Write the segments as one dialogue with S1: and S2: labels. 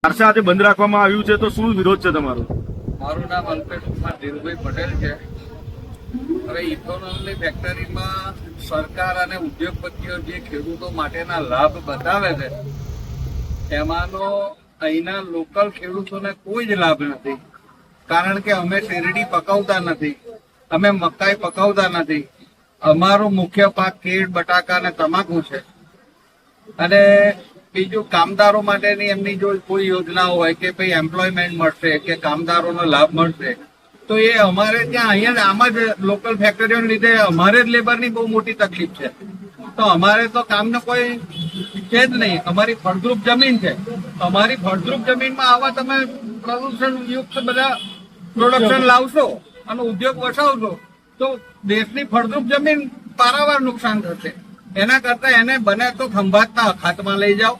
S1: વારસા આજે બંધ રાખવામાં આવ્યું છે, તો શું વિરોધ છે તમારો?
S2: મારું નામ અલ્પેશ કુમાર ધીરુભાઈ પટેલ છે. હવે ઇથોનોલની ફેક્ટરીમાં સરકાર અને ઉદ્યોગપતિઓ જે ખેડૂતો માટેના લાભ બતાવે છે એમાંનો અહીંના લોકલ ખેડૂતોને કોઈ જ લાભ નથી. કારણ કે અમે શેરડી પકવતા નથી, અમે મકાઈ પકવતા નથી. અમારો મુખ્ય પાક કેળ, બટાકા અને તમાકુ છે. અને બીજું કામદારો માટેની એમની જો કોઈ યોજનાઓ હોય કે ભાઈ એમ્પ્લોયમેન્ટ મળશે કે કામદારોનો લાભ મળશે, તો એ અમારે ત્યાં અહીંયા આમ જ લોકલ ફેક્ટરીઓને લીધે અમારે જ લેબરની બહુ મોટી તકલીફ છે. તો અમારે તો કામનો કોઈ છે જ નહીં. અમારી ફળદ્રુપ જમીન છે. અમારી ફળદ્રુપ જમીનમાં આવા તમે પ્રદૂષણ યુક્ત બધા પ્રોડક્શન લાવશો અને ઉદ્યોગ વસાવશો તો દેશની ફળદ્રુપ જમીન પારાવાર નુકસાન થશે. એના કરતા એને બને તો ખંભાતના અખાતમાં લઈ જાઓ,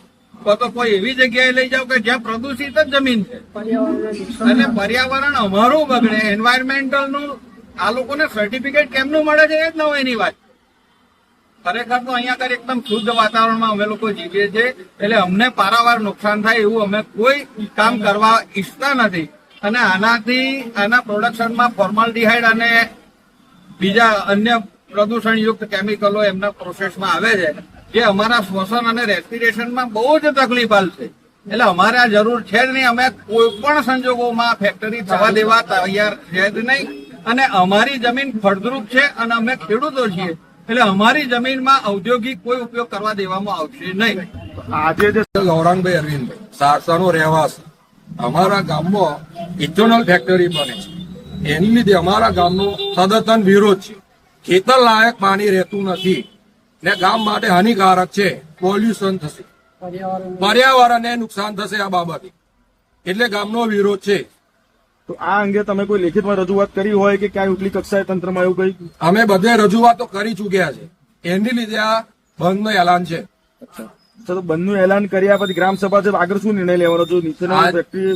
S2: તો કોઈ એવી જગ્યાએ લઈ જાઓ કે જ્યાં પ્રદૂષિત જ જમીન છે અને પર્યાવરણ અમારું બગડે. એન્વાયરમેન્ટલનું આ લોકોને સર્ટિફિકેટ કેમનું મળે છે એ જ ન હોય એની વાત. ખરેખર તો અહીંયા આગળ એકદમ શુદ્ધ વાતાવરણમાં અમે લોકો જીવીએ છીએ, એટલે અમને પારાવાર નુકસાન થાય એવું અમે કોઈ કામ કરવા ઈચ્છતા નથી. અને આનાથી આના પ્રોડક્શનમાં ફોર્માલ્ડિહાઇડ અને બીજા અન્ય પ્રદૂષણયુક્ત કેમિકલો એમના પ્રોસેસમાં આવે છે, જે અમારા શ્વસન અને રેસ્પિરેશનમાં બહુ જ તકલીફ આપશે. એટલે અમારે આ જરૂર છે જ નહીં. અમે કોઈ પણ સંજોગોમાં ફેક્ટરી થવા દેવા તૈયાર છે જ નહીં. અને અમારી જમીન ફળદ્રુપ છે અને અમે ખેડૂતો છીએ, એટલે અમારી જમીનમાં ઔદ્યોગિક કોઈ ઉપયોગ કરવા દેવામાં આવશે નહીં.
S1: આજે જે
S3: ગૌરાંગભાઈ અરવિંદભાઈ સારસાનો રહેવાસી, અમારા ગામમાં ઇથોનોલ ફેક્ટરી બને છે, એની લીધે અમારા ગામનો સદતન વિરોધ છે. ખેતર લાયક પાણી રહેતું નથી ને ગામ માટે હાનિકારક છે. પોલ્યુશન થશે, પર્યાવરણને નુકસાન થશે આ બાબતે, એટલે ગામનો વિરોધ છે.
S1: તો આ અંગે તમે કોઈ લેખિતમાં રજૂઆત કરી હોય કે ક્યાંય ઉપલી કક્ષાએ તંત્રમાં એવું કઈ?
S3: અમે બધે રજૂઆતો કરી ચૂક્યા છે. એની લીધે આ બંધનું એલાન છે.
S1: તો બંધનું એલાન કર્યા પછી ગ્રામસભા છે, આગળ શું નિર્ણય લેવાનો? જો નીચેનો ફેક્ટરી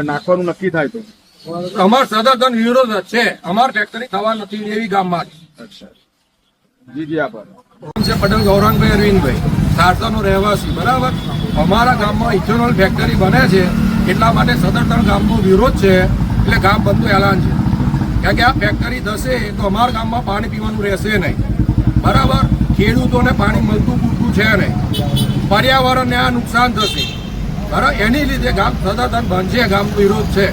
S1: નાખવાનું નક્કી થાય તો
S3: અમાર સદતન વિરોધ જ છે. અમાર ફેક્ટરી થવા નથી એવી ગામમાં.
S1: જી જી આભાર.
S3: છે પટેલ ગૌરાંગભાઈ અરવિંદભાઈ, સારસાનો રહેવાસી. બરાબર, અમારા ગામમાં ઇથોનોલ ફેક્ટરી બને છે એટલા માટે સદતન ગામનો વિરોધ છે, એટલે ગામ બંધનું એલાન છે. કારણ કે આ ફેક્ટરી થશે તો અમારા ગામમાં પાણી પીવાનું રહેશે નહીં. બરાબર, ખેડૂતોને પાણી મળતું પૂરતું છે નહીં, પર્યાવરણને આ નુકસાન થશે. બરાબર, એની લીધે ગામ સદતન બંધ છે, ગામનો વિરોધ છે.